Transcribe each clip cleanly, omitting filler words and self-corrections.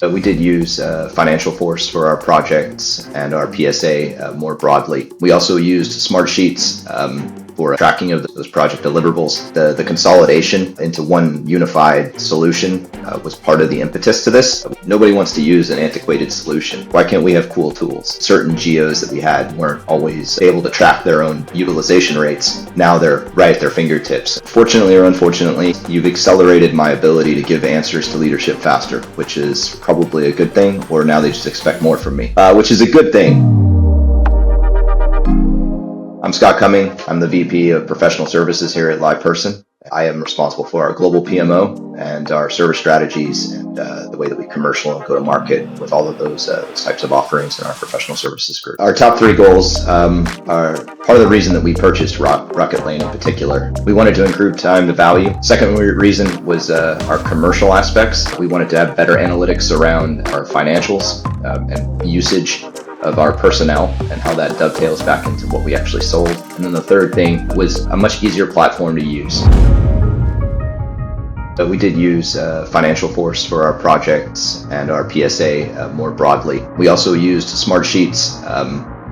We did use Financial Force for our projects and our PSA more broadly. We also used Smartsheets for tracking of those project deliverables. The consolidation into one unified solution was part of the impetus to this. Nobody wants to use an antiquated solution. Why can't we have cool tools? Certain geos that we had weren't always able to track their own utilization rates. Now they're right at their fingertips. Fortunately or unfortunately, you've accelerated my ability to give answers to leadership faster, which is probably a good thing, or now they just expect more from me, which is a good thing. I'm Scott Cummings. I'm the VP of Professional Services here at LivePerson. I am responsible for our global PMO and our service strategies and the way that we commercial and go to market with all of those types of offerings in our professional services group. Our top three goals are part of the reason that we purchased Rocketlane in particular. We wanted to improve time to value. Second reason was our commercial aspects. We wanted to have better analytics around our financials and usage of our personnel and how that dovetails back into what we actually sold. And then the third thing was a much easier platform to use. So we did use Financial Force for our projects and our PSA more broadly. We also used Smartsheets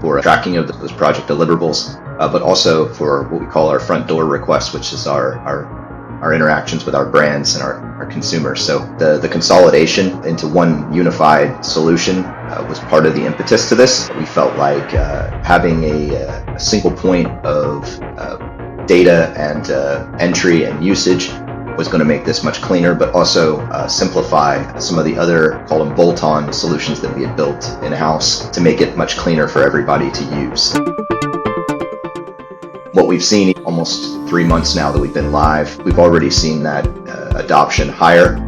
for tracking of those project deliverables, but also for what we call our front door requests, which is our interactions with our brands and our consumers. So the consolidation into one unified solution was part of the impetus to this. We felt like having a single point of data and entry and usage was going to make this much cleaner, but also simplify some of the other, call them bolt-on solutions that we had built in-house to make it much cleaner for everybody to use. What we've seen almost 3 months now that we've been live, we've already seen that adoption higher.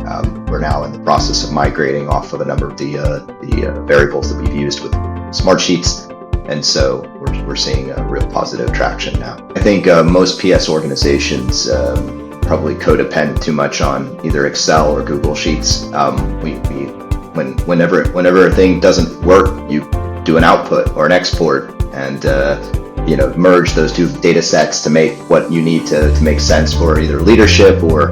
We're now in the process of migrating off of a number of the variables that we've used with Smartsheets, and so we're seeing a real positive traction now. I think most PS organizations probably codepend too much on either Excel or Google Sheets. Whenever a thing doesn't work, you do an output or an export and merge those two data sets to make what you need to make sense for either leadership or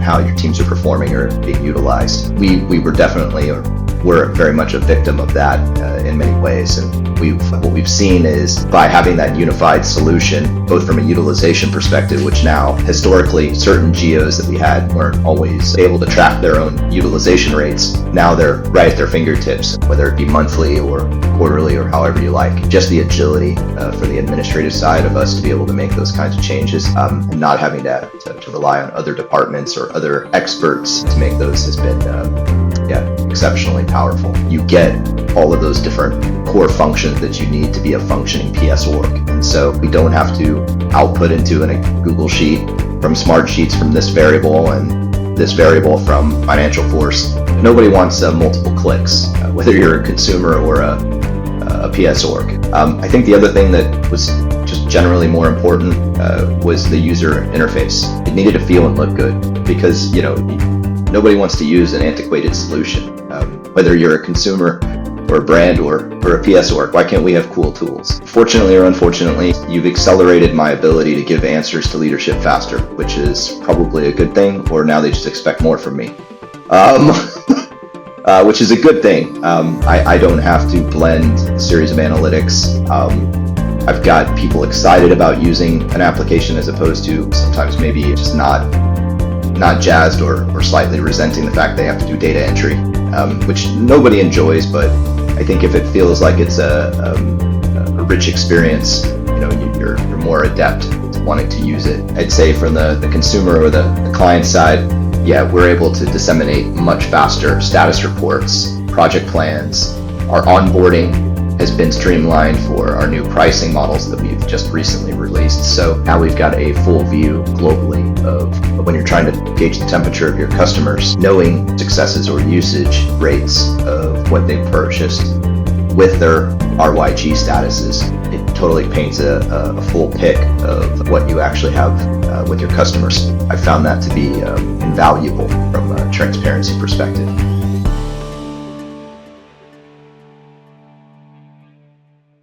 how your teams are performing or being utilized. We were definitely, or we're very much a victim of that in many ways. And what we've seen is by having that unified solution, both from a utilization perspective, which now historically certain geos that we had weren't always able to track their own utilization rates. Now they're right at their fingertips, whether it be monthly or quarterly or however you like. Just the agility for the administrative side of us to be able to make those kinds of changes and not having to rely on other departments or other experts to make those has been exceptionally powerful. You get all of those different core functions that you need to be a functioning PS org. And so we don't have to output into a Google Sheet from Smartsheets from this variable and this variable from Financial Force. Nobody wants multiple clicks, whether you're a consumer or a PS org. I think the other thing that was just generally more important was the user interface. It needed to feel and look good because, nobody wants to use an antiquated solution. Whether you're a consumer or a brand or a PS org, why can't we have cool tools? Fortunately or unfortunately, you've accelerated my ability to give answers to leadership faster, which is probably a good thing, or now they just expect more from me. Which is a good thing. I don't have to blend a series of analytics. I've got people excited about using an application as opposed to sometimes maybe just not jazzed or slightly resenting the fact they have to do data entry, which nobody enjoys, but I think if it feels like it's a rich experience, you're more adept to wanting to use it. I'd say from the consumer or the client side, we're able to disseminate much faster status reports, project plans. Our onboarding has been streamlined for our new pricing models that we've just recently released. So now we've got a full view globally of when you're trying to gauge the temperature of your customers, knowing successes or usage rates of what they've purchased with their RYG statuses. It totally paints a full pic of what you actually have with your customers. I found that to be invaluable from a transparency perspective.